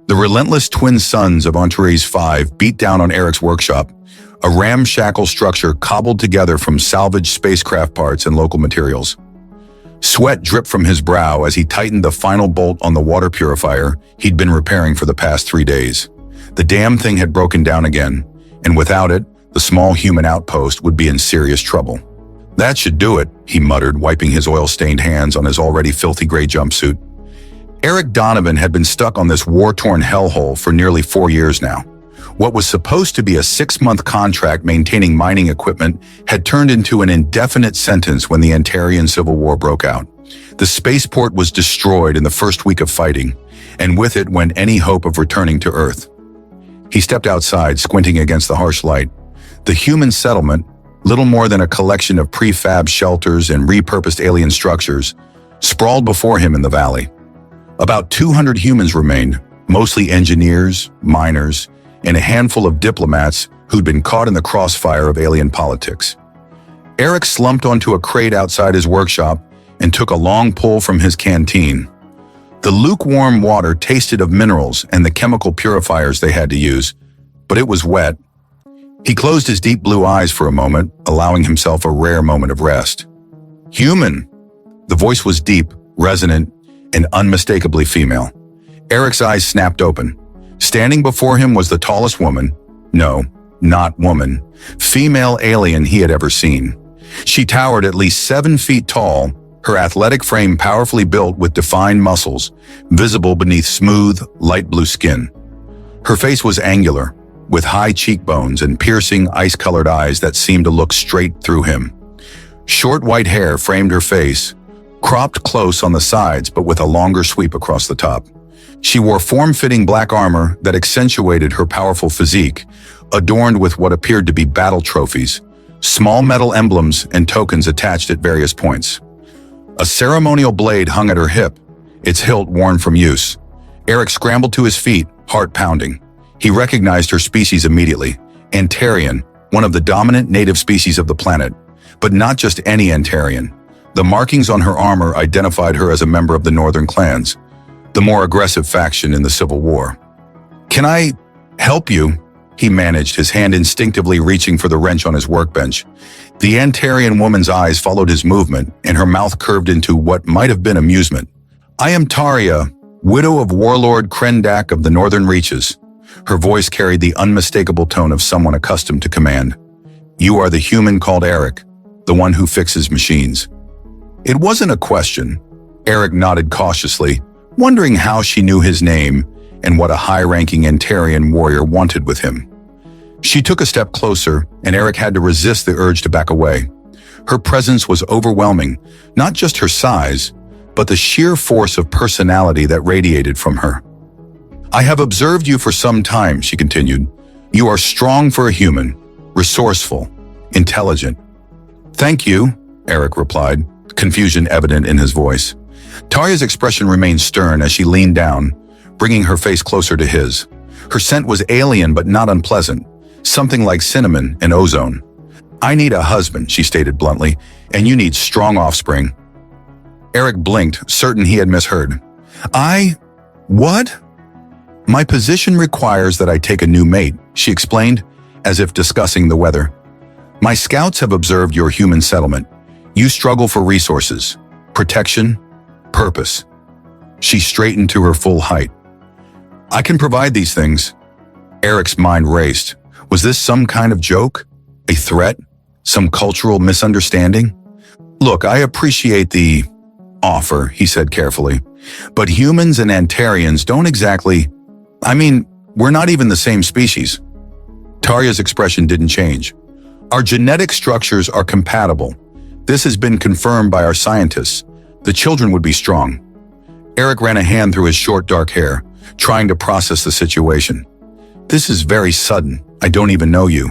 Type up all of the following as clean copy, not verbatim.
The relentless twin suns of Antares 5 beat down on Eric's workshop, a ramshackle structure cobbled together from salvaged spacecraft parts and local materials. Sweat dripped from his brow as he tightened the final bolt on the water purifier he'd been repairing for the past 3 days. The damn thing had broken down again, and without it, the small human outpost would be in serious trouble. That should do it, he muttered, wiping his oil-stained hands on his already filthy gray jumpsuit. Eric Donovan had been stuck on this war-torn hellhole for nearly 4 years now. What was supposed to be a 6-month contract maintaining mining equipment had turned into an indefinite sentence when the Antarian Civil War broke out. The spaceport was destroyed in the first week of fighting, and with it went any hope of returning to Earth. He stepped outside, squinting against the harsh light. The human settlement, little more than a collection of prefab shelters and repurposed alien structures, sprawled before him in the valley. About 200 humans remained, mostly engineers, miners, and a handful of diplomats who'd been caught in the crossfire of alien politics. Eric slumped onto a crate outside his workshop and took a long pull from his canteen. The lukewarm water tasted of minerals and the chemical purifiers they had to use, but it was wet. He closed his deep blue eyes for a moment, allowing himself a rare moment of rest. Human! The voice was deep, resonant, and unmistakably female. Eric's eyes snapped open. Standing before him was the tallest woman, no, not woman, female alien he had ever seen. She towered at least 7 feet tall, her athletic frame powerfully built with defined muscles, visible beneath smooth, light blue skin. Her face was angular, with high cheekbones and piercing, ice-colored eyes that seemed to look straight through him. Short white hair framed her face, cropped close on the sides but with a longer sweep across the top. She wore form-fitting black armor that accentuated her powerful physique, adorned with what appeared to be battle trophies, small metal emblems and tokens attached at various points. A ceremonial blade hung at her hip, its hilt worn from use. Eric scrambled to his feet, heart pounding. He recognized her species immediately, Antarian, one of the dominant native species of the planet, but not just any Antarian. The markings on her armor identified her as a member of the Northern Clans, the more aggressive faction in the Civil War. "Can I help you?" he managed, his hand instinctively reaching for the wrench on his workbench. The Antarian woman's eyes followed his movement, and her mouth curved into what might have been amusement. "I am Taria, widow of Warlord Krendak of the Northern Reaches." Her voice carried the unmistakable tone of someone accustomed to command. "You are the human called Eric, the one who fixes machines." It wasn't a question. Eric nodded cautiously, wondering how she knew his name and what a high-ranking Antarian warrior wanted with him. She took a step closer, and Eric had to resist the urge to back away. Her presence was overwhelming, not just her size, but the sheer force of personality that radiated from her. "I have observed you for some time," she continued. "You are strong for a human, resourceful, intelligent." "Thank you," Eric replied, confusion evident in his voice. Taria's expression remained stern as she leaned down, bringing her face closer to his. Her scent was alien but not unpleasant, something like cinnamon and ozone. "I need a husband," she stated bluntly, "and you need strong offspring." Eric blinked, certain he had misheard. What?" "My position requires that I take a new mate," she explained, as if discussing the weather. "My scouts have observed your human settlement. You struggle for resources, protection, purpose." She straightened to her full height. "I can provide these things." Eric's mind raced. Was this some kind of joke? A threat? Some cultural misunderstanding? "Look, I appreciate the offer," he said carefully, "but humans and Antarians don't exactly... we're not even the same species." Taria's expression didn't change. "Our genetic structures are compatible. This has been confirmed by our scientists. The children would be strong." Eric ran a hand through his short dark hair, trying to process the situation. "This is very sudden. I don't even know you."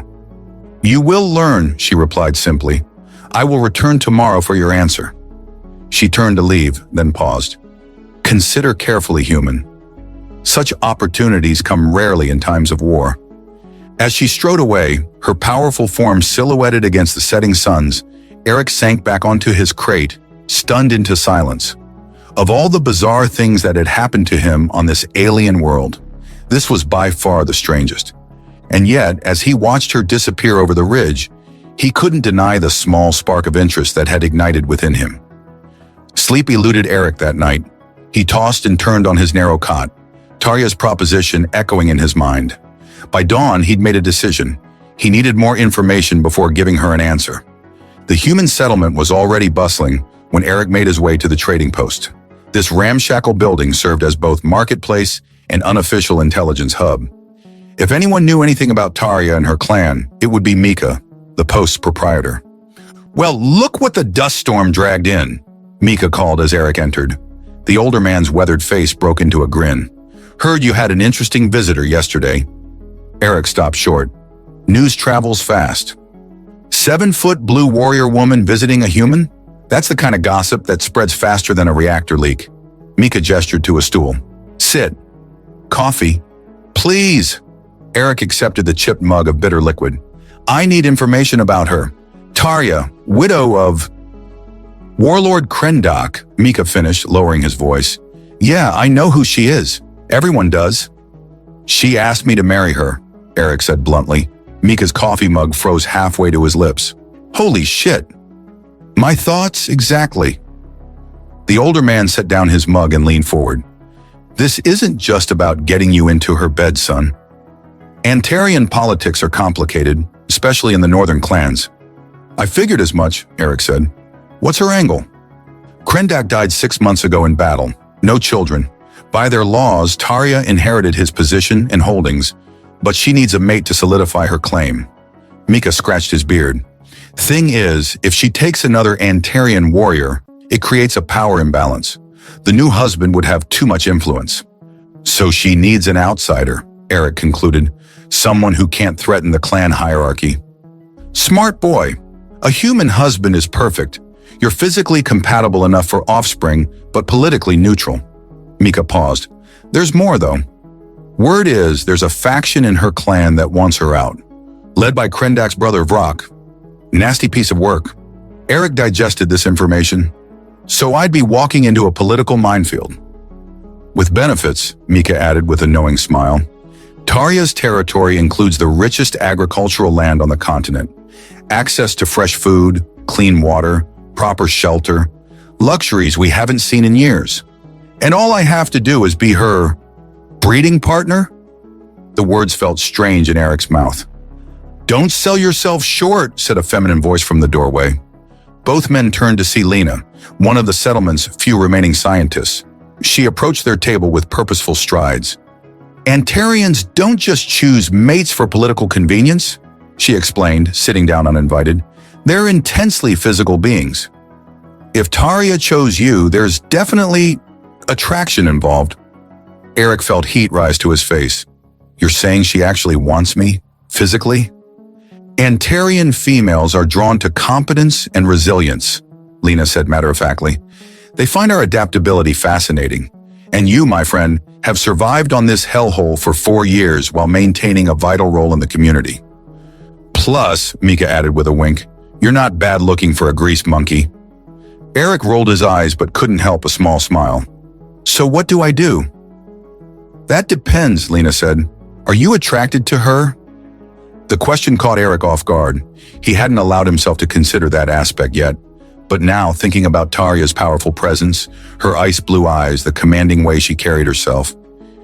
"You will learn," she replied simply. "I will return tomorrow for your answer." She turned to leave, then paused. "Consider carefully, human. Such opportunities come rarely in times of war." As she strode away, her powerful form silhouetted against the setting suns, Eric sank back onto his crate, stunned into silence. Of all the bizarre things that had happened to him on this alien world, This was by far the strangest. And yet, as he watched her disappear over the ridge, he couldn't deny the small spark of interest that had ignited within him. Sleep eluded Eric that night. He tossed and turned on his narrow cot, Tarya's proposition echoing in his mind. By dawn, he'd made a decision. He needed more information before giving her an answer. The human settlement was already bustling when Eric made his way to the trading post. This ramshackle building served as both marketplace and unofficial intelligence hub. If anyone knew anything about Tarya and her clan, it would be Mika, the post's proprietor. "Well, look what the dust storm dragged in," Mika called as Eric entered. The older man's weathered face broke into a grin. "Heard you had an interesting visitor yesterday." Eric stopped short. News travels fast. 7-foot blue warrior woman visiting a human? That's the kind of gossip that spreads faster than a reactor leak. Mika gestured to a stool. "Sit. Coffee. Please." Eric accepted the chipped mug of bitter liquid. "I need information about her. Tarya, widow of Warlord Krendak," Mika finished, lowering his voice. "Yeah, I know who she is. Everyone does." "She asked me to marry her," Eric said bluntly. Mika's coffee mug froze halfway to his lips. "Holy shit. My thoughts exactly." The older man set down his mug and leaned forward. "This isn't just about getting you into her bed, son. Antarian politics are complicated, especially in the northern clans." "I figured as much," Eric said. "What's her angle?" "Krendak died 6 months ago in battle. No children. By their laws, Tarya inherited his position and holdings, but she needs a mate to solidify her claim." Mika scratched his beard. "Thing is, if she takes another Antarian warrior, it creates a power imbalance. The new husband would have too much influence. So she needs an outsider," Eric concluded. "Someone who can't threaten the clan hierarchy." "Smart boy. A human husband is perfect. You're physically compatible enough for offspring, but politically neutral." Mika paused. "There's more, though. Word is there's a faction in her clan that wants her out, led by Krendak's brother Vrock. Nasty piece of work." Eric digested this information. "So I'd be walking into a political minefield." "With benefits," Mika added with a knowing smile. "Tarya's territory includes the richest agricultural land on the continent. Access to fresh food, clean water, proper shelter, luxuries we haven't seen in years. And all I have to do is be her breeding partner?" The words felt strange in Eric's mouth. "Don't sell yourself short," said a feminine voice from the doorway. Both men turned to see Lena, one of the settlement's few remaining scientists. She approached their table with purposeful strides. "Antarians don't just choose mates for political convenience," she explained, sitting down uninvited. "They're intensely physical beings. If Tarya chose you, there's definitely attraction involved." Eric felt heat rise to his face. "You're saying she actually wants me? Physically?" "Antarian females are drawn to competence and resilience," Lena said matter-of-factly. "They find our adaptability fascinating. And you, my friend, have survived on this hellhole for 4 years while maintaining a vital role in the community. Plus," Mika added with a wink, "you're not bad looking for a grease monkey." Eric rolled his eyes but couldn't help a small smile. "So what do I do?" "That depends," Lena said. "Are you attracted to her?" The question caught Eric off guard. He hadn't allowed himself to consider that aspect yet. But now, thinking about Tarya's powerful presence, her ice blue eyes, the commanding way she carried herself,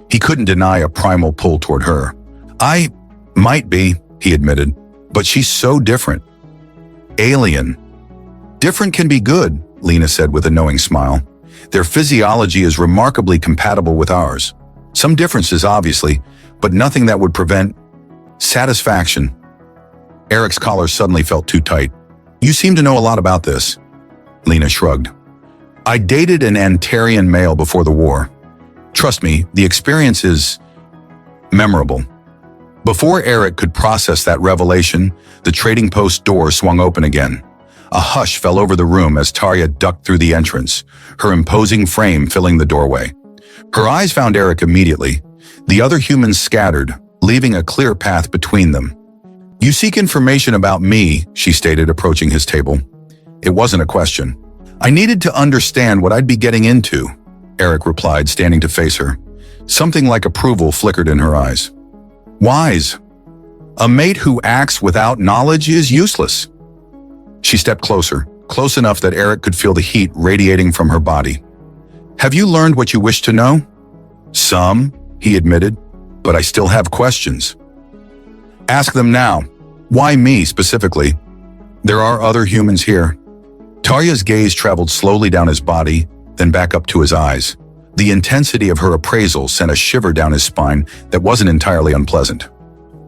he couldn't deny a primal pull toward her. "I might be," he admitted, "but she's so different. Alien." "Different can be good," Lena said with a knowing smile. "Their physiology is remarkably compatible with ours. Some differences, obviously, but nothing that would prevent satisfaction." Eric's collar suddenly felt too tight. "You seem to know a lot about this." Lena shrugged. "I dated an Antarian male before the war. Trust me, the experience is memorable." Before Eric could process that revelation, the trading post door swung open again. A hush fell over the room as Tarya ducked through the entrance, her imposing frame filling the doorway. Her eyes found Eric immediately. The other humans scattered, leaving a clear path between them. "You seek information about me," she stated, approaching his table. It wasn't a question. "I needed to understand what I'd be getting into," Eric replied, standing to face her. Something like approval flickered in her eyes. Wise. A mate who acts without knowledge is useless. She stepped closer, close enough that Eric could feel the heat radiating from her body. Have you learned what you wish to know? Some, he admitted, but I still have questions. Ask them now. Why me specifically? There are other humans here. Tarya's gaze traveled slowly down his body, then back up to his eyes. The intensity of her appraisal sent a shiver down his spine that wasn't entirely unpleasant.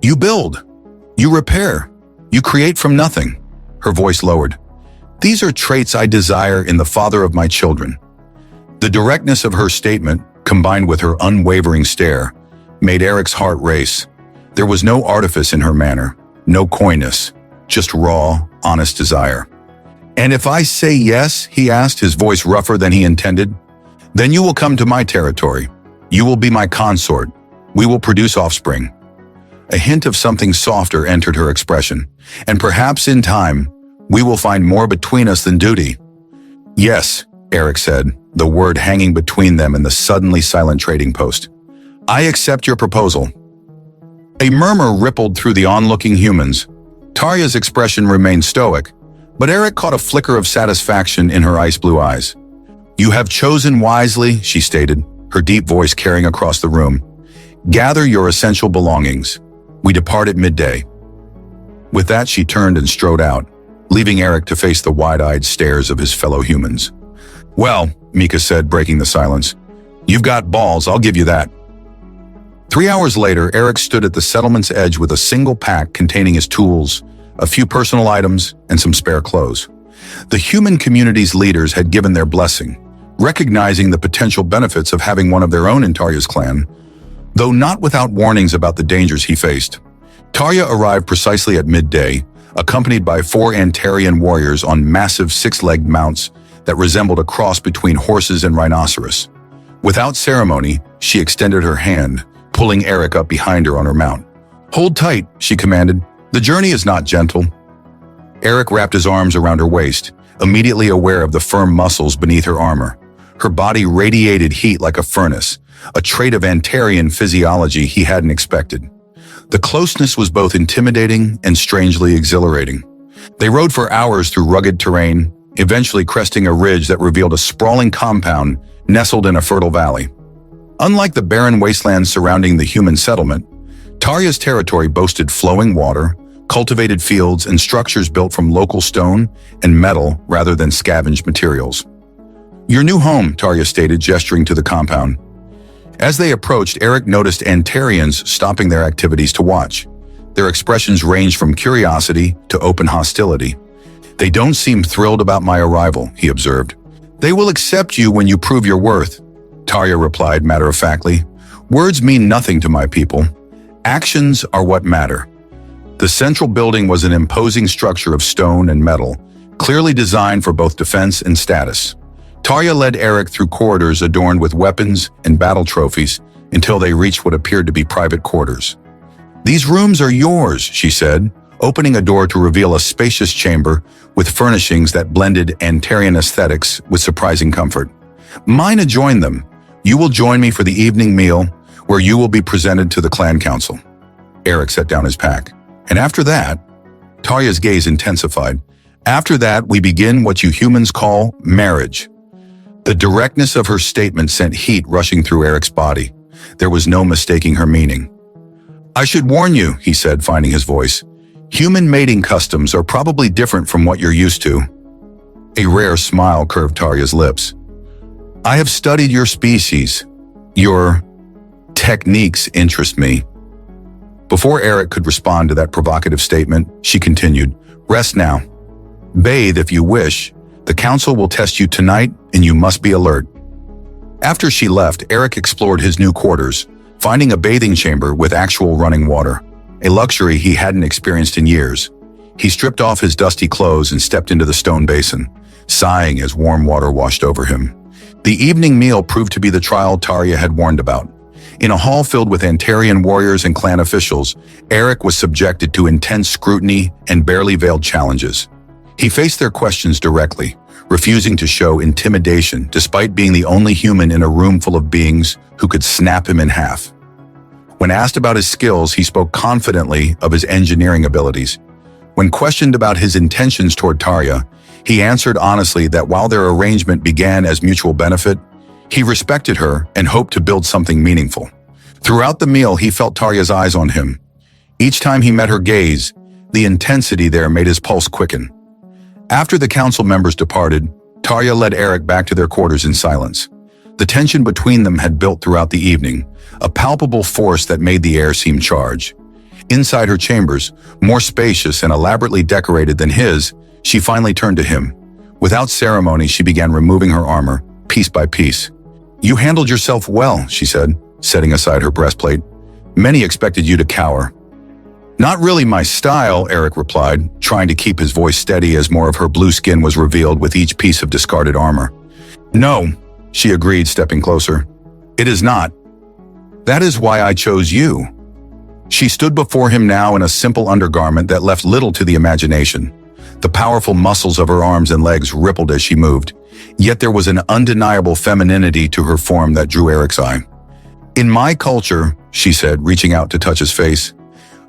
You build. You repair. You create from nothing. Her voice lowered. These are traits I desire in the father of my children. The directness of her statement, combined with her unwavering stare, made Eric's heart race. There was no artifice in her manner, no coyness, just raw, honest desire. And if I say yes, he asked, his voice rougher than he intended, then you will come to my territory. You will be my consort. We will produce offspring. A hint of something softer entered her expression, and perhaps in time, we will find more between us than duty. Yes, Eric said, the word hanging between them and the suddenly silent trading post. I accept your proposal. A murmur rippled through the onlooking humans. Tarya's expression remained stoic, but Eric caught a flicker of satisfaction in her ice-blue eyes. You have chosen wisely, she stated, her deep voice carrying across the room. Gather your essential belongings. We depart at midday. With that, she turned and strode out, leaving Eric to face the wide-eyed stares of his fellow humans. Well, Mika said, breaking the silence, you've got balls, I'll give you that. 3 hours later, Eric stood at the settlement's edge with a single pack containing his tools, a few personal items, and some spare clothes. The human community's leaders had given their blessing, recognizing the potential benefits of having one of their own in Tarya's clan, though not without warnings about the dangers he faced. Tarya arrived precisely at midday, accompanied by 4 Antarian warriors on massive 6-legged mounts that resembled a cross between horses and rhinoceros. Without ceremony, she extended her hand, pulling Eric up behind her on her mount. Hold tight, she commanded. The journey is not gentle. Eric wrapped his arms around her waist, immediately aware of the firm muscles beneath her armor. Her body radiated heat like a furnace, a trait of Antarian physiology he hadn't expected. The closeness was both intimidating and strangely exhilarating. They rode for hours through rugged terrain, eventually cresting a ridge that revealed a sprawling compound nestled in a fertile valley. Unlike the barren wastelands surrounding the human settlement, Tarya's territory boasted flowing water, cultivated fields, and structures built from local stone and metal rather than scavenged materials. Your new home, Tarya stated, gesturing to the compound. As they approached, Eric noticed Antarians stopping their activities to watch. Their expressions ranged from curiosity to open hostility. They don't seem thrilled about my arrival, he observed. They will accept you when you prove your worth, Tarya replied matter-of-factly. Words mean nothing to my people. Actions are what matter. The central building was an imposing structure of stone and metal, clearly designed for both defense and status. Tarya led Eric through corridors adorned with weapons and battle trophies until they reached what appeared to be private quarters. These rooms are yours, she said, opening a door to reveal a spacious chamber with furnishings that blended Antarian aesthetics with surprising comfort. Mine adjoin them. You will join me for the evening meal, where you will be presented to the clan council. Eric set down his pack. And after that, Tarya's gaze intensified. After that, we begin what you humans call marriage. The directness of her statement sent heat rushing through Eric's body. There was no mistaking her meaning. I should warn you, he said, finding his voice. Human mating customs are probably different from what you're used to. A rare smile curved Tarya's lips. I have studied your species. Your techniques interest me. Before Eric could respond to that provocative statement, she continued, Rest now. Bathe if you wish. The council will test you tonight, and you must be alert. After she left, Eric explored his new quarters, finding a bathing chamber with actual running water, a luxury he hadn't experienced in years. He stripped off his dusty clothes and stepped into the stone basin, sighing as warm water washed over him. The evening meal proved to be the trial Tarya had warned about. In a hall filled with Antarian warriors and clan officials, Eric was subjected to intense scrutiny and barely veiled challenges. He faced their questions directly, refusing to show intimidation despite being the only human in a room full of beings who could snap him in half. When asked about his skills, he spoke confidently of his engineering abilities. When questioned about his intentions toward Tarja, he answered honestly that while their arrangement began as mutual benefit, he respected her and hoped to build something meaningful. Throughout the meal, he felt Tarja's eyes on him. Each time he met her gaze, the intensity there made his pulse quicken. After the council members departed, Tarja led Eric back to their quarters in silence. The tension between them had built throughout the evening, a palpable force that made the air seem charged. Inside her chambers, more spacious and elaborately decorated than his, she finally turned to him. Without ceremony, she began removing her armor, piece by piece. "You handled yourself well," she said, setting aside her breastplate. "Many expected you to cower." "Not really my style," Eric replied, trying to keep his voice steady as more of her blue skin was revealed with each piece of discarded armor. "No," she agreed, stepping closer. "It is not. That is why I chose you." She stood before him now in a simple undergarment that left little to the imagination. The powerful muscles of her arms and legs rippled as she moved, yet there was an undeniable femininity to her form that drew Eric's eye. "In my culture," she said, reaching out to touch his face,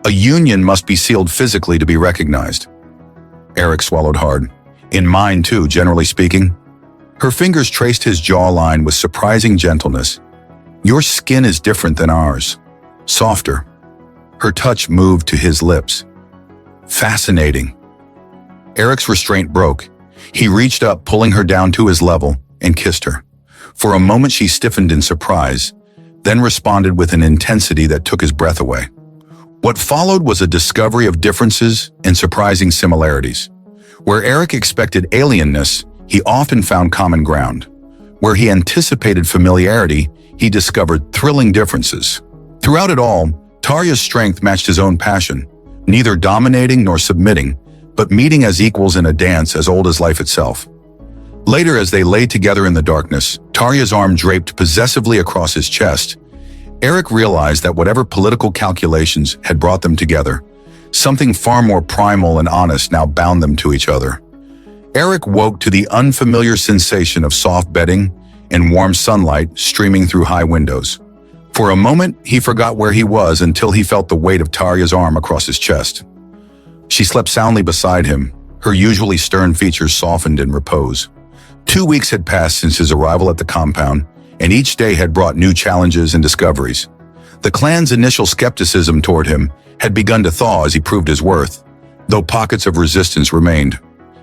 "a union must be sealed physically to be recognized." Eric swallowed hard. "In mine too, generally speaking." Her fingers traced his jawline with surprising gentleness. "Your skin is different than ours. Softer." Her touch moved to his lips. "Fascinating." Eric's restraint broke. He reached up, pulling her down to his level, and kissed her. For a moment she stiffened in surprise, then responded with an intensity that took his breath away. What followed was a discovery of differences and surprising similarities. Where Eric expected alienness, he often found common ground. Where he anticipated familiarity, he discovered thrilling differences. Throughout it all, Tarja's strength matched his own passion, neither dominating nor submitting, but meeting as equals in a dance as old as life itself. Later, as they lay together in the darkness, Tarja's arm draped possessively across his chest, Eric realized that whatever political calculations had brought them together, something far more primal and honest now bound them to each other. Eric woke to the unfamiliar sensation of soft bedding and warm sunlight streaming through high windows. For a moment, he forgot where he was until he felt the weight of Tarja's arm across his chest. She slept soundly beside him, her usually stern features softened in repose. 2 weeks had passed since his arrival at the compound, and each day had brought new challenges and discoveries. The clan's initial skepticism toward him had begun to thaw as he proved his worth, though pockets of resistance remained.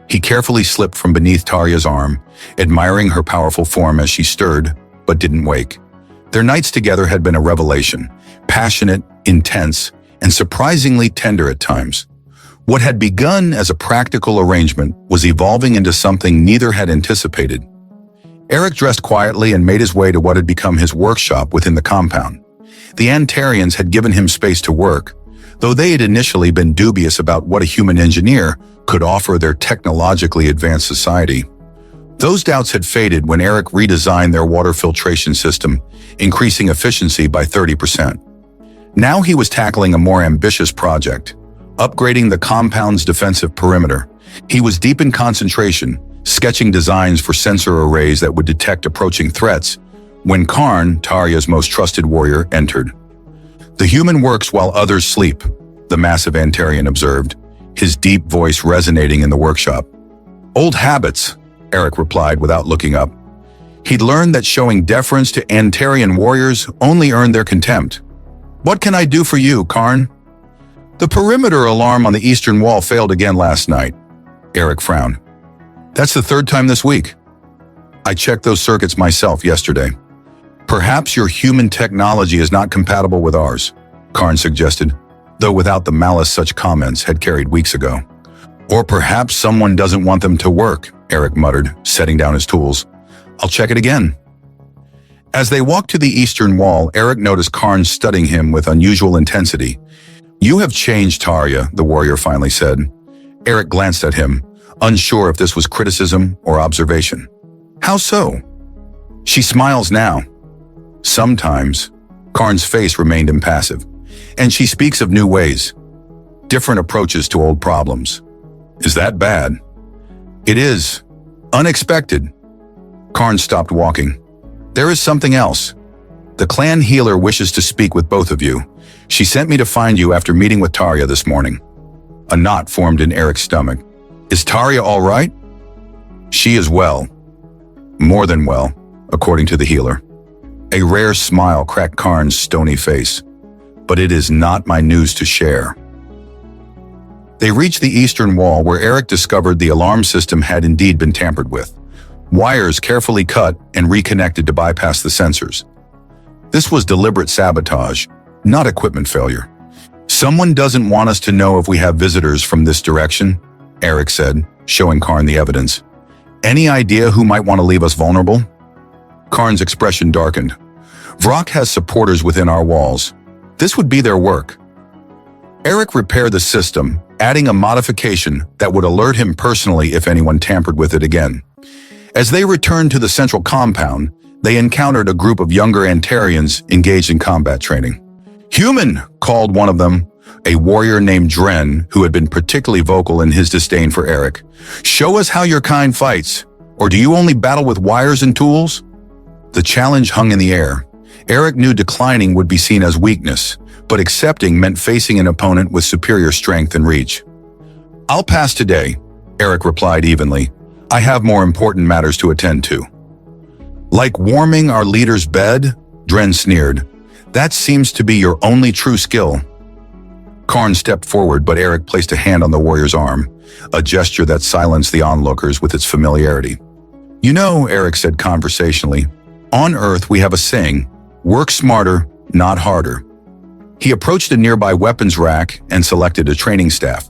He carefully slipped from beneath Tarja's arm, admiring her powerful form as she stirred, but didn't wake. Their nights together had been a revelation, passionate, intense, and surprisingly tender at times. What had begun as a practical arrangement was evolving into something neither had anticipated. Eric dressed quietly and made his way to what had become his workshop within the compound. The Antarians had given him space to work, though they had initially been dubious about what a human engineer could offer their technologically advanced society. Those doubts had faded when Eric redesigned their water filtration system, increasing efficiency by 30%. Now he was tackling a more ambitious project, upgrading the compound's defensive perimeter. He was deep in concentration, sketching designs for sensor arrays that would detect approaching threats, when Karn, Tarja's most trusted warrior, entered. "The human works while others sleep," the massive Antarian observed, his deep voice resonating in the workshop. "Old habits," Eric replied without looking up. He'd learned that showing deference to Antarian warriors only earned their contempt. "What can I do for you, Karn?" "The perimeter alarm on the eastern wall failed again last night," Eric frowned. "That's the third time this week. I checked those circuits myself yesterday." "Perhaps your human technology is not compatible with ours," Karn suggested, though without the malice such comments had carried weeks ago. "Or perhaps someone doesn't want them to work," Eric muttered, setting down his tools. "I'll check it again." As they walked to the eastern wall, Eric noticed Karn studying him with unusual intensity. "You have changed, Tarja," the warrior finally said. Eric glanced at him, unsure if this was criticism or observation. "How so?" "She smiles now." "Sometimes." Karn's face remained impassive. "And she speaks of new ways. Different approaches to old problems." "Is that bad?" "It is." Unexpected. Karn stopped walking. There is something else. The clan healer wishes to speak with both of you. She sent me to find you after meeting with Tarja this morning. A knot formed in Eric's stomach. Is Tarja all right? She is well. More than well, according to the healer. A rare smile cracked Karn's stony face. But it is not my news to share. They reached the eastern wall where Eric discovered the alarm system had indeed been tampered with. Wires carefully cut and reconnected to bypass the sensors. This was deliberate sabotage, not equipment failure. Someone doesn't want us to know if we have visitors from this direction, Eric said, showing Karn the evidence. Any idea who might want to leave us vulnerable? Karn's expression darkened. Vrak has supporters within our walls. This would be their work. Eric repaired the system, adding a modification that would alert him personally if anyone tampered with it again. As they returned to the central compound, they encountered a group of younger Antarians engaged in combat training. Human, called one of them, a warrior named Dren, who had been particularly vocal in his disdain for Eric. Show us how your kind fights, or do you only battle with wires and tools? The challenge hung in the air. Eric knew declining would be seen as weakness, but accepting meant facing an opponent with superior strength and reach. I'll pass today, Eric replied evenly. I have more important matters to attend to. Like warming our leader's bed? Dren sneered. That seems to be your only true skill. Karn stepped forward, but Eric placed a hand on the warrior's arm, a gesture that silenced the onlookers with its familiarity. You know, Eric said conversationally, on Earth we have a saying, work smarter, not harder. He approached a nearby weapons rack and selected a training staff.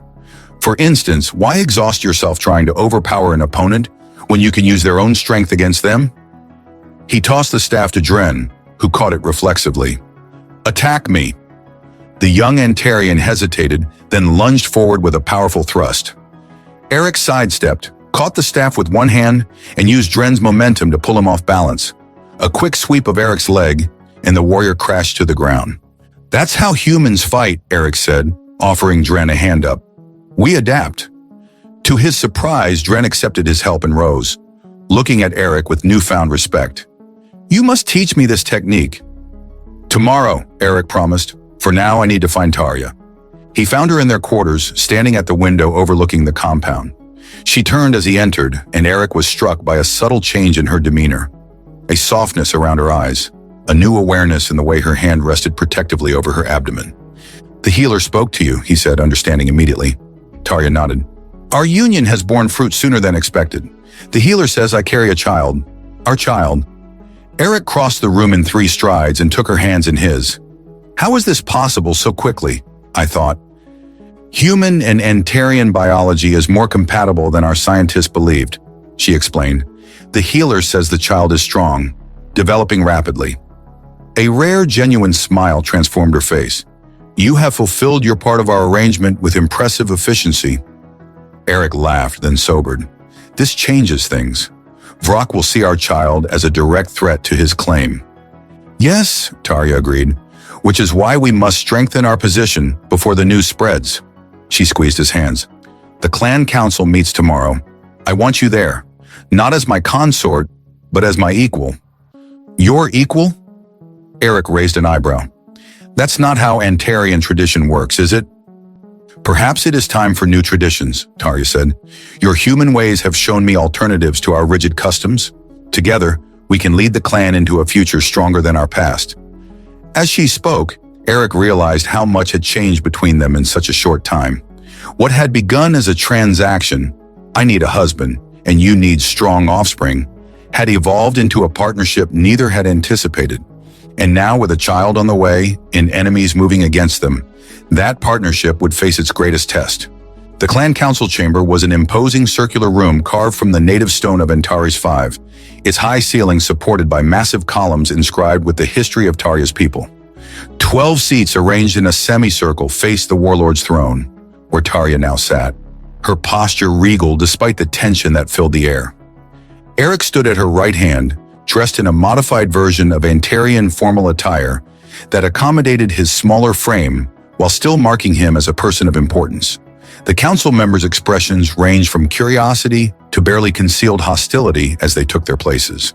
For instance, why exhaust yourself trying to overpower an opponent when you can use their own strength against them? He tossed the staff to Dren, who caught it reflexively. Attack me. The young Antarian hesitated, then lunged forward with a powerful thrust. Eric sidestepped, caught the staff with one hand, and used Dren's momentum to pull him off balance. A quick sweep of Eric's leg, and the warrior crashed to the ground. That's how humans fight, Eric said, offering Dren a hand up. We adapt. To his surprise, Dren accepted his help and rose, looking at Eric with newfound respect. You must teach me this technique. Tomorrow, Eric promised. For now, I need to find Tarja. He found her in their quarters, standing at the window overlooking the compound. She turned as he entered, and Eric was struck by a subtle change in her demeanor. A softness around her eyes, a new awareness in the way her hand rested protectively over her abdomen. The healer spoke to you, he said, understanding immediately. Tarja nodded. Our union has borne fruit sooner than expected. The healer says I carry a child. Our child. Eric crossed the room in 3 strides and took her hands in his. How is this possible so quickly? I thought. Human and Antarian biology is more compatible than our scientists believed, she explained. The healer says the child is strong, developing rapidly. A rare, genuine smile transformed her face. You have fulfilled your part of our arrangement with impressive efficiency. Eric laughed, then sobered. This changes things. Vrak will see our child as a direct threat to his claim. Yes, Tarja agreed, which is why we must strengthen our position before the news spreads. She squeezed his hands. The clan council meets tomorrow. I want you there, not as my consort, but as my equal. Your equal? Eric raised an eyebrow. That's not how Antarian tradition works, is it? Perhaps it is time for new traditions, Tarja said. Your human ways have shown me alternatives to our rigid customs. Together, we can lead the clan into a future stronger than our past. As she spoke, Eric realized how much had changed between them in such a short time. What had begun as a transaction, I need a husband, and you need strong offspring, had evolved into a partnership neither had anticipated. And now with a child on the way, and enemies moving against them, that partnership would face its greatest test. The clan council chamber was an imposing circular room carved from the native stone of Antares 5, its high ceiling supported by massive columns inscribed with the history of Tarja's people. 12 seats arranged in a semicircle faced the warlord's throne, where Tarja now sat, her posture regal despite the tension that filled the air. Eric stood at her right hand, dressed in a modified version of Antarian formal attire that accommodated his smaller frame while still marking him as a person of importance. The council members' expressions ranged from curiosity to barely concealed hostility as they took their places.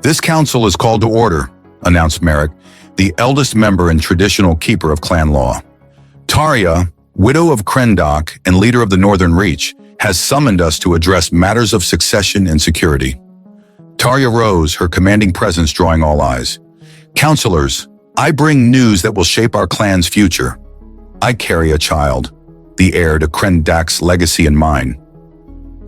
"This council is called to order," announced Merrick, the eldest member and traditional keeper of clan law. "Tarja, widow of Krendok and leader of the Northern Reach, has summoned us to address matters of succession and security." Tarja rose, her commanding presence drawing all eyes. "Counselors, I bring news that will shape our clan's future. I carry a child, the heir to Krendak's legacy and mine."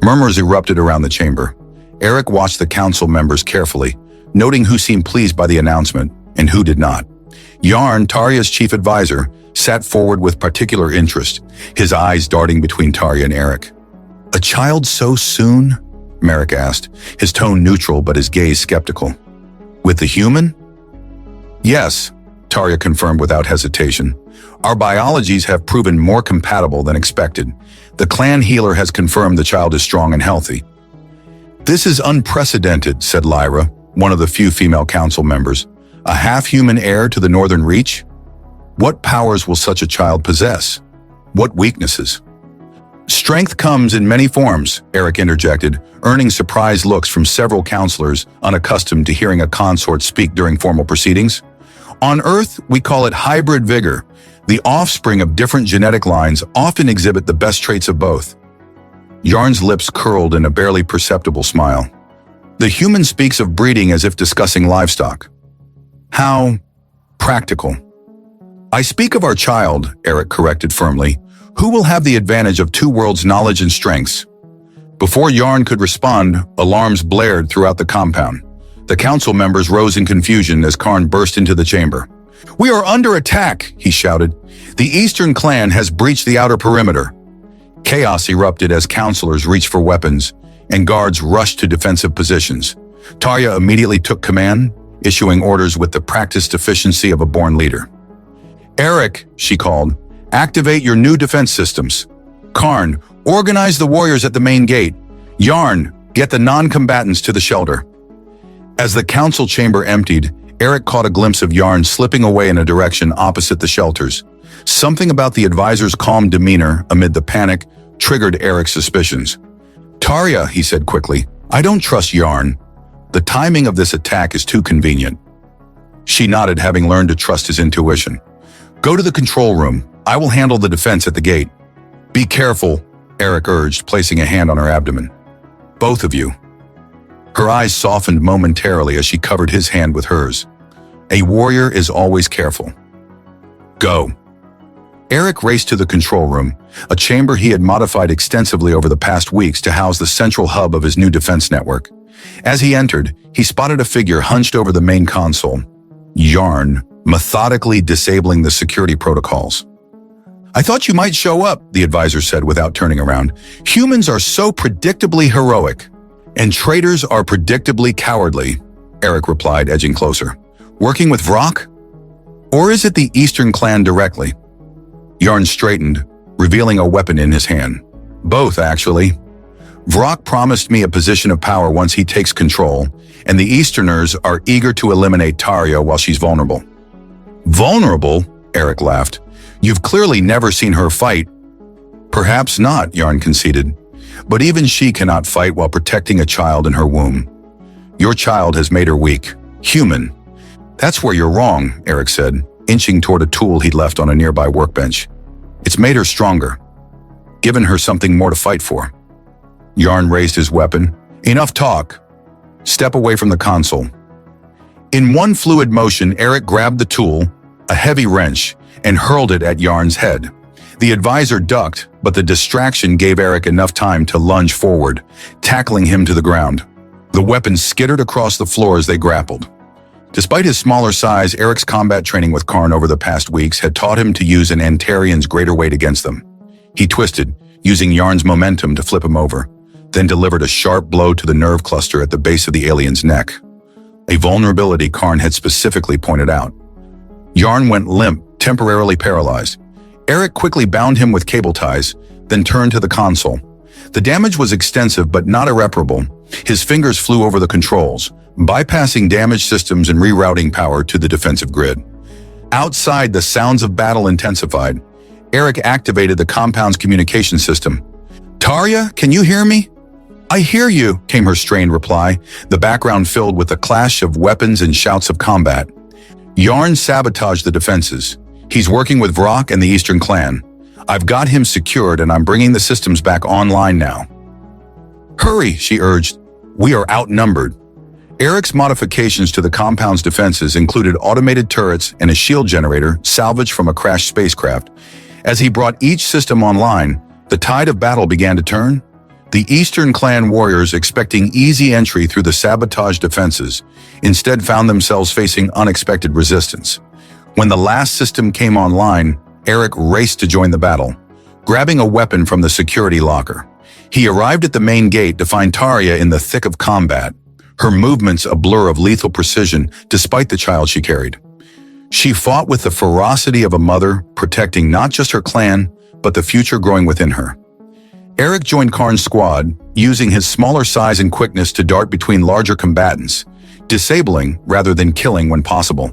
Murmurs erupted around the chamber. Eric watched the council members carefully, noting who seemed pleased by the announcement and who did not. Yarn, Tarja's chief advisor, sat forward with particular interest, his eyes darting between Tarja and Eric. "A child so soon?" Merrick asked, his tone neutral but his gaze skeptical. "With the human?" "Yes," Tarja confirmed without hesitation. "Our biologies have proven more compatible than expected. The clan healer has confirmed the child is strong and healthy." "This is unprecedented," said Lyra, one of the few female council members. "A half-human heir to the Northern Reach? What powers will such a child possess? What weaknesses?" "Strength comes in many forms," Eric interjected, earning surprised looks from several counselors unaccustomed to hearing a consort speak during formal proceedings. "On Earth, we call it hybrid vigor. The offspring of different genetic lines often exhibit the best traits of both." Yarn's lips curled in a barely perceptible smile. "The human speaks of breeding as if discussing livestock. How practical." "I speak of our child," Eric corrected firmly, "who will have the advantage of two worlds' knowledge and strengths." Before Yarn could respond, alarms blared throughout the compound. The council members rose in confusion as Karn burst into the chamber. "We are under attack," he shouted. "The Eastern Clan has breached the outer perimeter." Chaos erupted as counselors reached for weapons, and guards rushed to defensive positions. Tarja immediately took command, issuing orders with the practiced efficiency of a born leader. "Eric," she called, "activate your new defense systems. Karn, organize the warriors at the main gate. Yarn, get the non-combatants to the shelter." As the council chamber emptied, Eric caught a glimpse of Yarn slipping away in a direction opposite the shelters. Something about the advisor's calm demeanor amid the panic triggered Eric's suspicions. "Tarja," he said quickly, "I don't trust Yarn. The timing of this attack is too convenient." She nodded, having learned to trust his intuition. "Go to the control room. I will handle the defense at the gate." "Be careful," Eric urged, placing a hand on her abdomen. "Both of you." Her eyes softened momentarily as she covered his hand with hers. "A warrior is always careful. Go." Eric raced to the control room, a chamber he had modified extensively over the past weeks to house the central hub of his new defense network. As he entered, he spotted a figure hunched over the main console. Yarn, methodically disabling the security protocols. "I thought you might show up," the advisor said without turning around. "Humans are so predictably heroic, and traitors are predictably cowardly," Eric replied, edging closer. "Working with Vrock? Or is it the Eastern Clan directly?" Yarn straightened, revealing a weapon in his hand. "Both, actually. Vrock promised me a position of power once he takes control, and the Easterners are eager to eliminate Tarja while she's vulnerable." "Vulnerable?" Eric laughed. "You've clearly never seen her fight." "Perhaps not," Yarn conceded. "But even she cannot fight while protecting a child in her womb. Your child has made her weak. Human." "That's where you're wrong," Eric said, inching toward a tool he'd left on a nearby workbench. "It's made her stronger, given her something more to fight for." Yarn raised his weapon. "Enough talk. Step away from the console." In one fluid motion, Eric grabbed the tool, a heavy wrench, and hurled it at Yarn's head. The advisor ducked, but the distraction gave Eric enough time to lunge forward, tackling him to the ground. The weapon skittered across the floor as they grappled. Despite his smaller size, Eric's combat training with Karn over the past weeks had taught him to use an Antarian's greater weight against them. He twisted, using Yarn's momentum to flip him over, then delivered a sharp blow to the nerve cluster at the base of the alien's neck, a vulnerability Karn had specifically pointed out. Yarn went limp, temporarily paralyzed. Eric quickly bound him with cable ties, then turned to the console. The damage was extensive but not irreparable. His fingers flew over the controls, bypassing damaged systems and rerouting power to the defensive grid. Outside, the sounds of battle intensified. Eric activated the compound's communication system. "Tarja, can you hear me?" "I hear you," came her strained reply, the background filled with the clash of weapons and shouts of combat. "Yarn sabotaged the defenses. He's working with Vrock and the Eastern Clan. I've got him secured and I'm bringing the systems back online now." "Hurry," she urged. "We are outnumbered." Eric's modifications to the compound's defenses included automated turrets and a shield generator salvaged from a crashed spacecraft. As he brought each system online, the tide of battle began to turn. The Eastern Clan warriors, expecting easy entry through the sabotaged defenses, instead found themselves facing unexpected resistance. When the last system came online, Eric raced to join the battle, grabbing a weapon from the security locker. He arrived at the main gate to find Tarja in the thick of combat, her movements a blur of lethal precision despite the child she carried. She fought with the ferocity of a mother, protecting not just her clan, but the future growing within her. Eric joined Karn's squad, using his smaller size and quickness to dart between larger combatants, disabling rather than killing when possible.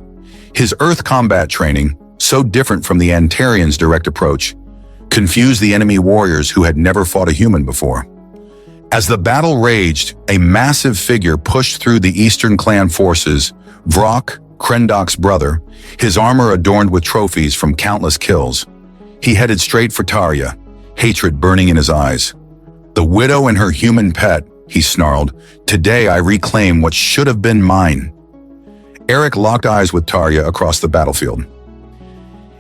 His Earth combat training, so different from the Antarians' direct approach, confused the enemy warriors who had never fought a human before. As the battle raged, a massive figure pushed through the Eastern Clan forces, Vrock, Krendok's brother, his armor adorned with trophies from countless kills. He headed straight for Tarja, hatred burning in his eyes. "The widow and her human pet," he snarled. "Today I reclaim what should have been mine." Eric locked eyes with Tarja across the battlefield.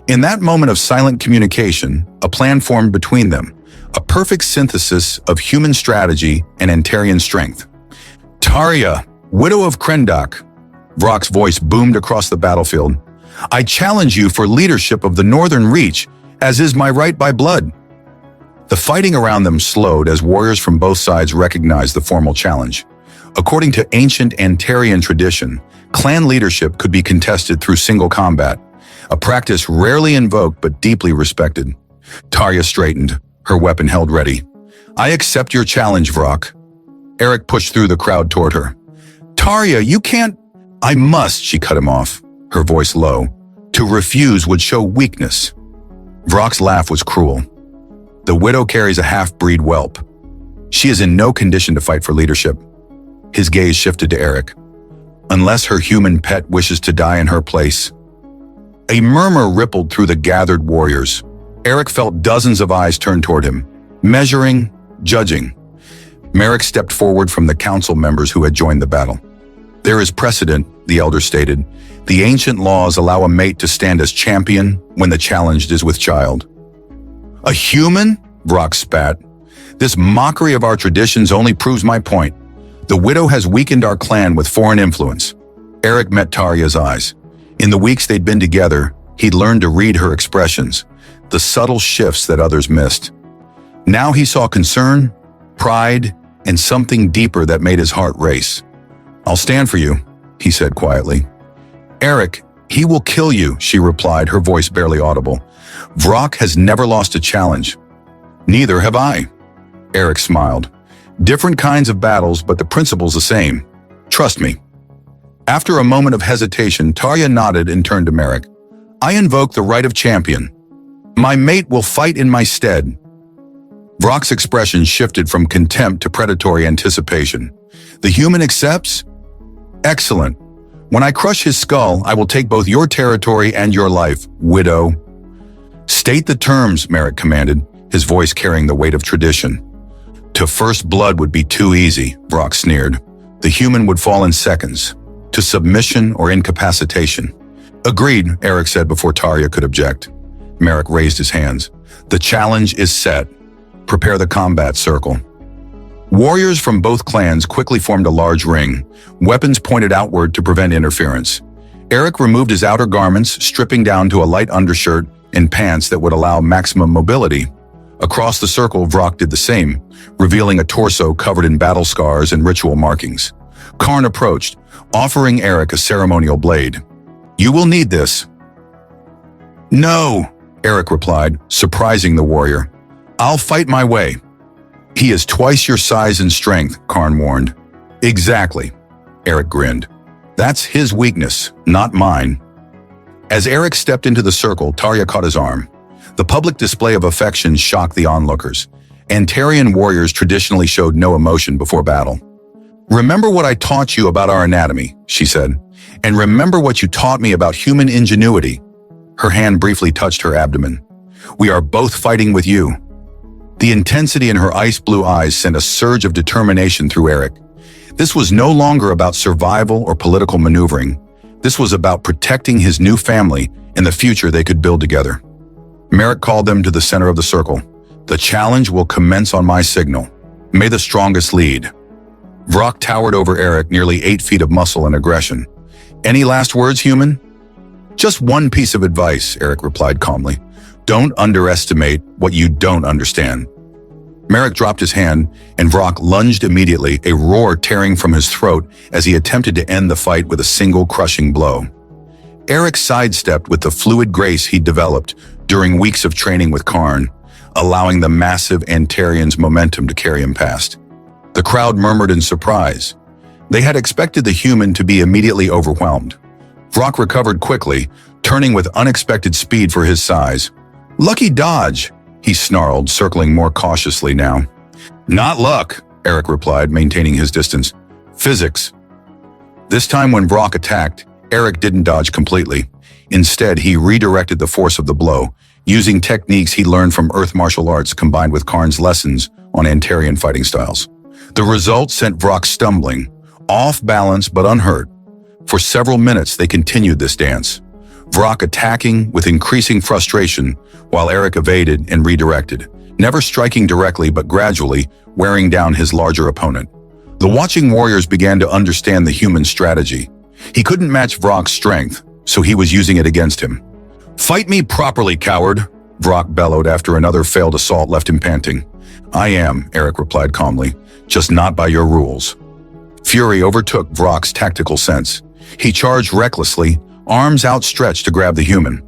In that moment of silent communication, a plan formed between them, a perfect synthesis of human strategy and Antarian strength. "Tarja, widow of Krendok," Vrock's voice boomed across the battlefield. "I challenge you for leadership of the Northern Reach, as is my right by blood." The fighting around them slowed as warriors from both sides recognized the formal challenge. According to ancient Antarian tradition, clan leadership could be contested through single combat, a practice rarely invoked but deeply respected. Tarja straightened, her weapon held ready. "I accept your challenge, Vrock." Eric pushed through the crowd toward her. "Tarja, you can't—" "I must," she cut him off, her voice low. "To refuse would show weakness." Vrock's laugh was cruel. "The widow carries a half-breed whelp. She is in no condition to fight for leadership." His gaze shifted to Eric. "Unless her human pet wishes to die in her place." A murmur rippled through the gathered warriors. Eric felt dozens of eyes turn toward him, measuring, judging. Merrick stepped forward from the council members who had joined the battle. "There is precedent," the elder stated. "The ancient laws allow a mate to stand as champion when the challenged is with child." "A human?" Vrock spat. "This mockery of our traditions only proves my point. The widow has weakened our clan with foreign influence." Eric met Tarja's eyes. In the weeks they'd been together, he'd learned to read her expressions, the subtle shifts that others missed. Now he saw concern, pride, and something deeper that made his heart race. "I'll stand for you," he said quietly. "Eric, he will kill you," she replied, her voice barely audible. "Vrock has never lost a challenge." "Neither have I." Eric smiled. "Different kinds of battles, but the principle's the same. Trust me." After a moment of hesitation, Tarja nodded and turned to Merrick. "I invoke the right of champion. My mate will fight in my stead." Vrock's expression shifted from contempt to predatory anticipation. "The human accepts? Excellent. When I crush his skull, I will take both your territory and your life, widow." "State the terms," Merrick commanded, his voice carrying the weight of tradition. "To first blood would be too easy," Vrock sneered. "The human would fall in seconds. To submission or incapacitation." "Agreed," Eric said before Tarja could object. Merrick raised his hands. "The challenge is set. Prepare the combat circle." Warriors from both clans quickly formed a large ring, weapons pointed outward to prevent interference. Eric removed his outer garments, stripping down to a light undershirt and pants that would allow maximum mobility. Across the circle, Vrock did the same, revealing a torso covered in battle scars and ritual markings. Karn approached, offering Eric a ceremonial blade. "You will need this." "No," Eric replied, surprising the warrior. "I'll fight my way." "He is twice your size and strength," Karn warned. "Exactly," Eric grinned. "That's his weakness, not mine." As Eric stepped into the circle, Tarja caught his arm. The public display of affection shocked the onlookers. Antarian warriors traditionally showed no emotion before battle. "Remember what I taught you about our anatomy," she said, "and remember what you taught me about human ingenuity." Her hand briefly touched her abdomen. "We are both fighting with you." The intensity in her ice blue eyes sent a surge of determination through Eric. This was no longer about survival or political maneuvering. This was about protecting his new family and the future they could build together. Merrick called them to the center of the circle. "The challenge will commence on my signal. May the strongest lead." Vrock towered over Eric, nearly 8 feet of muscle and aggression. "Any last words, human?" "Just one piece of advice," Eric replied calmly. "Don't underestimate what you don't understand." Merrick dropped his hand, and Vrock lunged immediately, a roar tearing from his throat as he attempted to end the fight with a single crushing blow. Eric sidestepped with the fluid grace he'd developed during weeks of training with Karn, allowing the massive Antarian's momentum to carry him past. The crowd murmured in surprise. They had expected the human to be immediately overwhelmed. Vrock recovered quickly, turning with unexpected speed for his size. "Lucky dodge," he snarled, circling more cautiously now. "Not luck," Eric replied, maintaining his distance. "Physics." This time when Vrock attacked, Eric didn't dodge completely. Instead, he redirected the force of the blow, using techniques he learned from Earth martial arts combined with Karn's lessons on Antarian fighting styles. The result sent Vrock stumbling, off balance but unhurt. For several minutes, they continued this dance, Vrock attacking with increasing frustration while Eric evaded and redirected, never striking directly but gradually wearing down his larger opponent. The watching warriors began to understand the human strategy. He couldn't match Vrock's strength, so he was using it against him. "Fight me properly, coward," Vrock bellowed after another failed assault left him panting. "I am," Eric replied calmly, "just not by your rules." Fury overtook Vrock's tactical sense. He charged recklessly, arms outstretched to grab the human.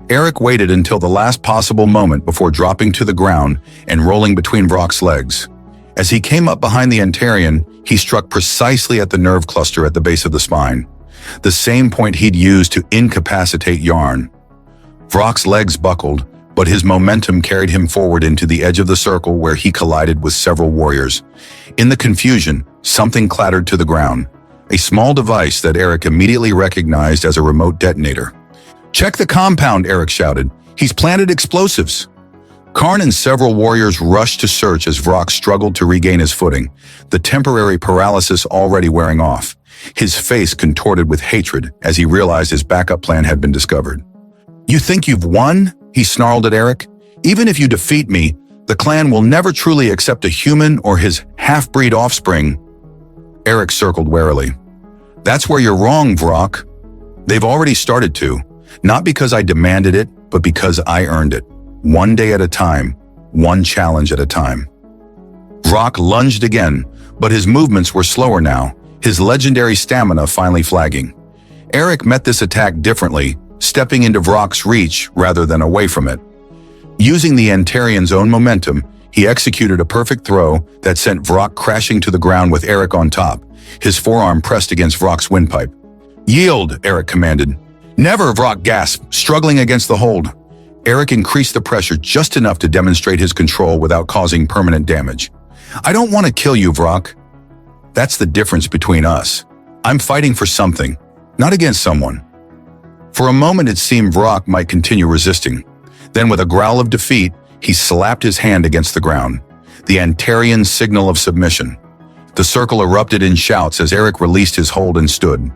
Eric waited until the last possible moment before dropping to the ground and rolling between Vrock's legs. As he came up behind the Antarian, he struck precisely at the nerve cluster at the base of the spine, the same point he'd used to incapacitate Yarn. Vrock's legs buckled, but his momentum carried him forward into the edge of the circle where he collided with several warriors. In the confusion, something clattered to the ground, a small device that Eric immediately recognized as a remote detonator. "Check the compound," Eric shouted. "He's planted explosives." Karn and several warriors rushed to search as Vrock struggled to regain his footing, the temporary paralysis already wearing off. His face contorted with hatred as he realized his backup plan had been discovered. "You think you've won?" he snarled at Eric. "Even if you defeat me, the clan will never truly accept a human or his half-breed offspring." Eric circled warily. "That's where you're wrong, Vrock. They've already started to, not because I demanded it, but because I earned it. One day at a time, one challenge at a time." Vrock lunged again, but his movements were slower now, his legendary stamina finally flagging. Eric met this attack differently, stepping into Vrock's reach rather than away from it. Using the Antarian's own momentum, he executed a perfect throw that sent Vrock crashing to the ground with Eric on top, his forearm pressed against Vrock's windpipe. "Yield," Eric commanded. "Never," Vrock gasped, struggling against the hold. Eric increased the pressure just enough to demonstrate his control without causing permanent damage. "I don't want to kill you, Vrock. That's the difference between us. I'm fighting for something, not against someone." For a moment it seemed Vrock might continue resisting. Then with a growl of defeat, he slapped his hand against the ground, the Antarian signal of submission. The circle erupted in shouts as Eric released his hold and stood.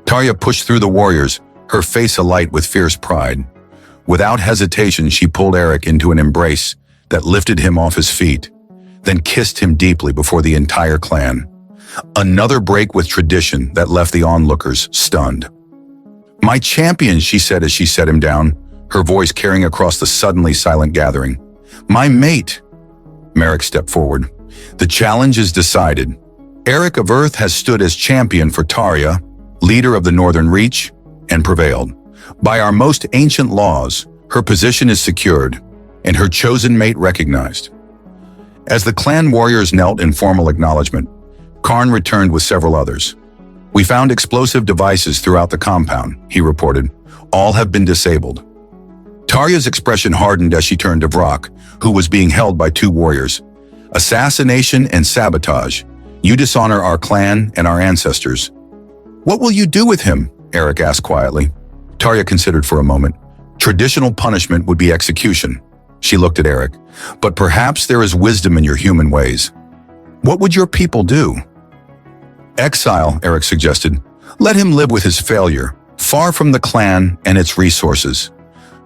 Tarja pushed through the warriors, her face alight with fierce pride. Without hesitation, she pulled Eric into an embrace that lifted him off his feet, then kissed him deeply before the entire clan. Another break with tradition that left the onlookers stunned. "My champion," she said as she set him down, her voice carrying across the suddenly silent gathering. "My mate." Merrick stepped forward. "The challenge is decided. Eric of Earth has stood as champion for Tarja, leader of the Northern Reach, and prevailed. By our most ancient laws, her position is secured, and her chosen mate recognized." As the clan warriors knelt in formal acknowledgement, Karn returned with several others. "We found explosive devices throughout the compound," he reported. "All have been disabled." Tarya's expression hardened as she turned to Vrock, who was being held by two warriors. Assassination and sabotage. You dishonor our clan and our ancestors. What will you do with him? Eric asked quietly. Tarya considered for a moment. Traditional punishment would be execution. She looked at Eric. But perhaps there is wisdom in your human ways. What would your people do? Exile, Eric suggested. Let him live with his failure, far from the clan and its resources.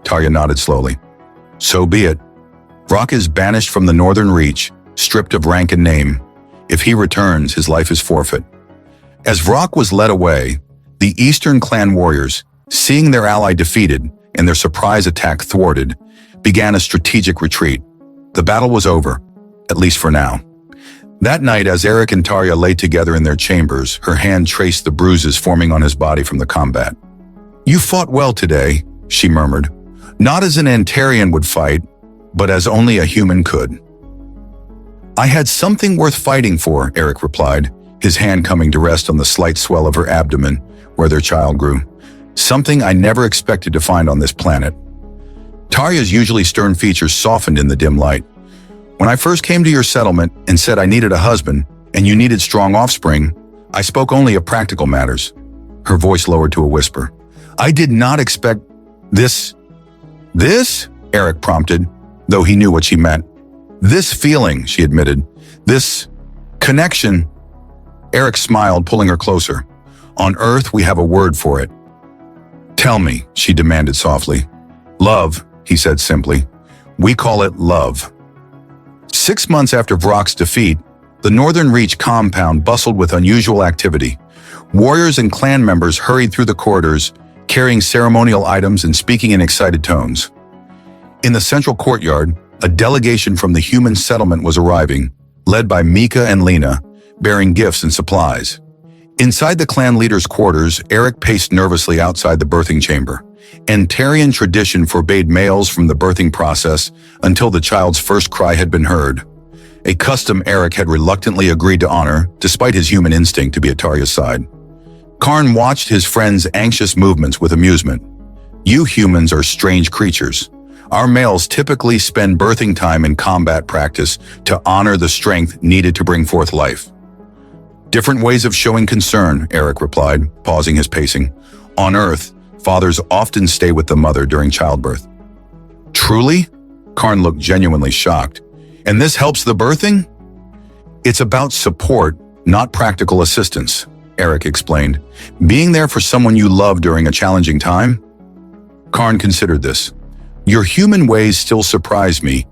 Tarya nodded slowly. So be it. Vrock is banished from the Northern Reach, stripped of rank and name. If he returns, his life is forfeit. As Vrock was led away, the Eastern clan warriors, seeing their ally defeated and their surprise attack thwarted, began a strategic retreat. The battle was over, at least for now. That night, as Eric and Tarya lay together in their chambers, her hand traced the bruises forming on his body from the combat. You fought well today, she murmured. Not as an Antarian would fight, but as only a human could. I had something worth fighting for, Eric replied, his hand coming to rest on the slight swell of her abdomen, where their child grew. Something I never expected to find on this planet. Tarya's usually stern features softened in the dim light. When I first came to your settlement and said I needed a husband and you needed strong offspring, I spoke only of practical matters. Her voice lowered to a whisper. I did not expect this? This? Eric prompted, though he knew what she meant. This feeling, she admitted. This connection. Eric smiled, pulling her closer. On Earth, we have a word for it. Tell me, she demanded softly. Love, he said simply. We call it love. 6 months after Vrock's defeat, the Northern Reach compound bustled with unusual activity. Warriors and clan members hurried through the corridors, carrying ceremonial items and speaking in excited tones. In the central courtyard, a delegation from the human settlement was arriving, led by Mika and Lena, bearing gifts and supplies. Inside the clan leader's quarters, Eric paced nervously outside the birthing chamber. Antarian tradition forbade males from the birthing process until the child's first cry had been heard. A custom Eric had reluctantly agreed to honor, despite his human instinct to be at Tarya's side. Karn watched his friend's anxious movements with amusement. You humans are strange creatures. Our males typically spend birthing time in combat practice to honor the strength needed to bring forth life. Different ways of showing concern, Eric replied, pausing his pacing. On Earth, fathers often stay with the mother during childbirth. Truly? Karn looked genuinely shocked. And this helps the birthing? It's about support, not practical assistance, Eric explained. Being there for someone you love during a challenging time? Karn considered this. Your human ways still surprise me,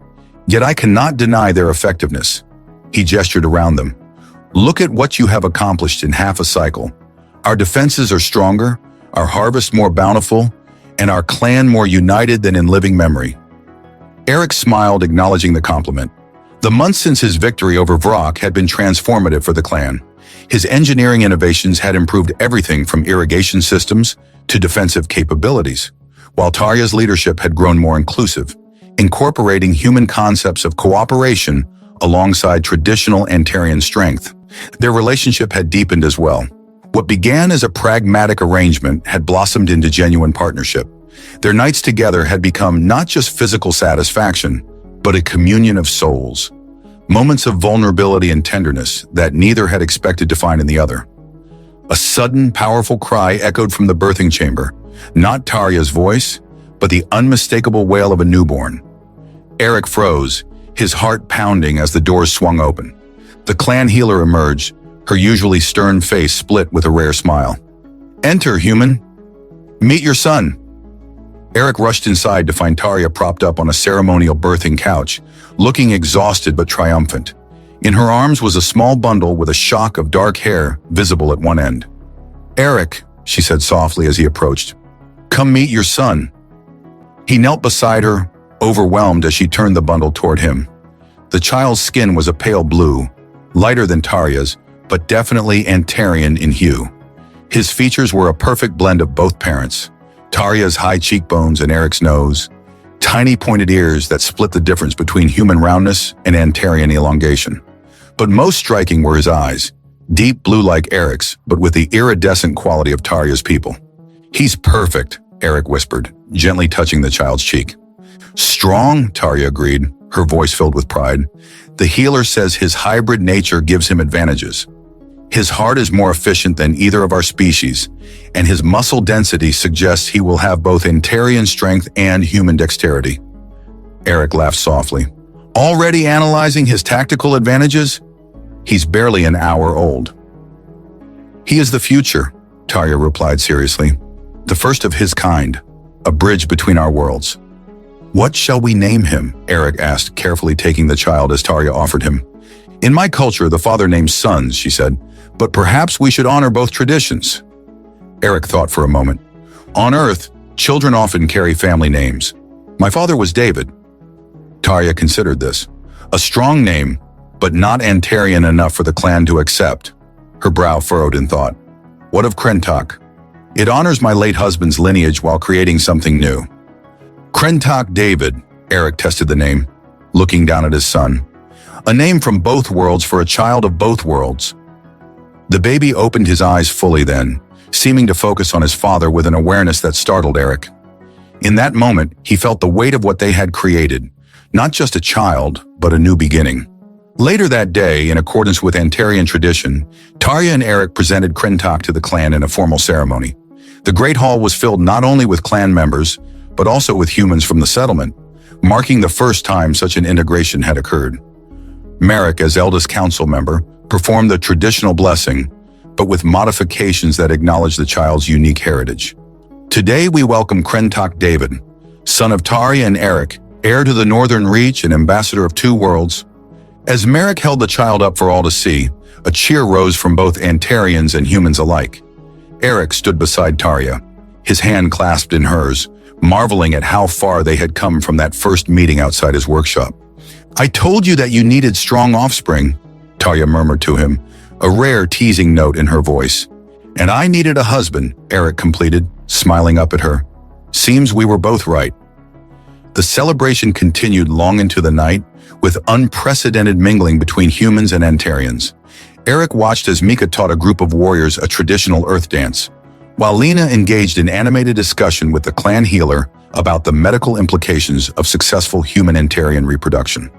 yet I cannot deny their effectiveness. He gestured around them. Look at what you have accomplished in half a cycle. Our defenses are stronger, our harvest more bountiful, and our clan more united than in living memory. Eric smiled, acknowledging the compliment. The months since his victory over Vrock had been transformative for the clan. His engineering innovations had improved everything from irrigation systems to defensive capabilities, while Tarya's leadership had grown more inclusive, incorporating human concepts of cooperation alongside traditional Antarian strength. Their relationship had deepened as well. What began as a pragmatic arrangement had blossomed into genuine partnership. Their nights together had become not just physical satisfaction, but a communion of souls. Moments of vulnerability and tenderness that neither had expected to find in the other. A sudden, powerful cry echoed from the birthing chamber, not Tarya's voice, but the unmistakable wail of a newborn. Eric froze, his heart pounding as the doors swung open. The clan healer emerged, her usually stern face split with a rare smile. Enter, human. Meet your son. Eric rushed inside to find Tarya propped up on a ceremonial birthing couch, looking exhausted but triumphant. In her arms was a small bundle with a shock of dark hair visible at one end. Eric, she said softly as he approached, come meet your son. He knelt beside her, overwhelmed as she turned the bundle toward him. The child's skin was a pale blue, lighter than Tarya's, but definitely Antarian in hue. His features were a perfect blend of both parents. Tarya's high cheekbones and Eric's nose, tiny pointed ears that split the difference between human roundness and Antarian elongation. But most striking were his eyes, deep blue like Eric's, but with the iridescent quality of Tarya's people. He's perfect, Eric whispered, gently touching the child's cheek. Strong, Tarja agreed, her voice filled with pride. The healer says his hybrid nature gives him advantages. His heart is more efficient than either of our species, and his muscle density suggests he will have both Antarian strength and human dexterity. Eric laughed softly. Already analyzing his tactical advantages? He's barely an hour old. He is the future, Tarja replied seriously. The first of his kind, a bridge between our worlds. What shall we name him? Eric asked, carefully taking the child as Tarja offered him. In my culture, the father names sons, she said, but perhaps we should honor both traditions. Eric thought for a moment. On Earth, children often carry family names. My father was David. Tarja considered this. A strong name, but not Antarian enough for the clan to accept. Her brow furrowed in thought. What of Krentok? It honors my late husband's lineage while creating something new. Krentok David, Eric tested the name, looking down at his son. A name from both worlds for a child of both worlds. The baby opened his eyes fully then, seeming to focus on his father with an awareness that startled Eric. In that moment, he felt the weight of what they had created, not just a child, but a new beginning. Later that day, in accordance with Antarian tradition, Tarja and Eric presented Krentok to the clan in a formal ceremony. The Great Hall was filled not only with clan members, but also with humans from the settlement, marking the first time such an integration had occurred. Merrick, as eldest council member, performed the traditional blessing, but with modifications that acknowledge the child's unique heritage. Today we welcome Krentok David, son of Tarja and Eric, heir to the Northern Reach and ambassador of two worlds. As Merrick held the child up for all to see, a cheer rose from both Antarians and humans alike. Eric stood beside Tarja, his hand clasped in hers, marveling at how far they had come from that first meeting outside his workshop. I told you that you needed strong offspring, Tarja murmured to him, a rare teasing note in her voice. And I needed a husband, Eric completed, smiling up at her. Seems we were both right. The celebration continued long into the night, with unprecedented mingling between humans and Antarians. Eric watched as Mika taught a group of warriors a traditional earth dance, while Lena engaged in animated discussion with the clan healer about the medical implications of successful human Antarian reproduction.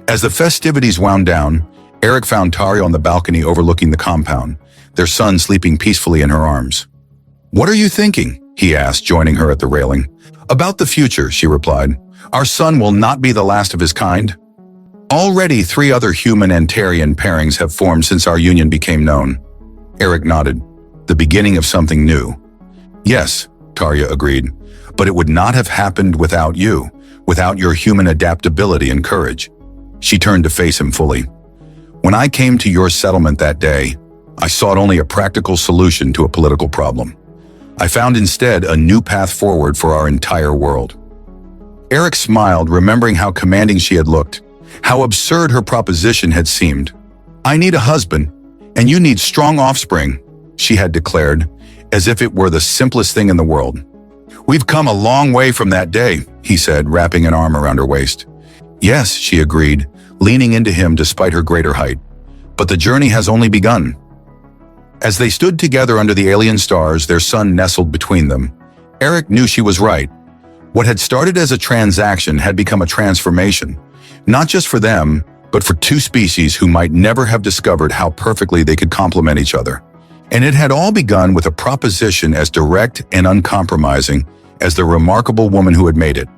As the festivities wound down, Eric found Tarja on the balcony overlooking the compound, their son sleeping peacefully in her arms. What are you thinking? He asked, joining her at the railing. About the future, she replied. Our son will not be the last of his kind. Already 3 other human Antarian pairings have formed since our union became known. Eric nodded. The beginning of something new. Yes, Tarja agreed, but it would not have happened without you, without your human adaptability and courage. She turned to face him fully. When I came to your settlement that day, I sought only a practical solution to a political problem. I found instead a new path forward for our entire world. Eric smiled, remembering how commanding she had looked, how absurd her proposition had seemed. I need a husband, and you need strong offspring, she had declared, as if it were the simplest thing in the world. We've come a long way from that day, he said, wrapping an arm around her waist. Yes, she agreed, leaning into him despite her greater height. But the journey has only begun. As they stood together under the alien stars, their son nestled between them. Eric knew she was right. What had started as a transaction had become a transformation, not just for them, but for 2 species who might never have discovered how perfectly they could complement each other. And it had all begun with a proposition as direct and uncompromising as the remarkable woman who had made it.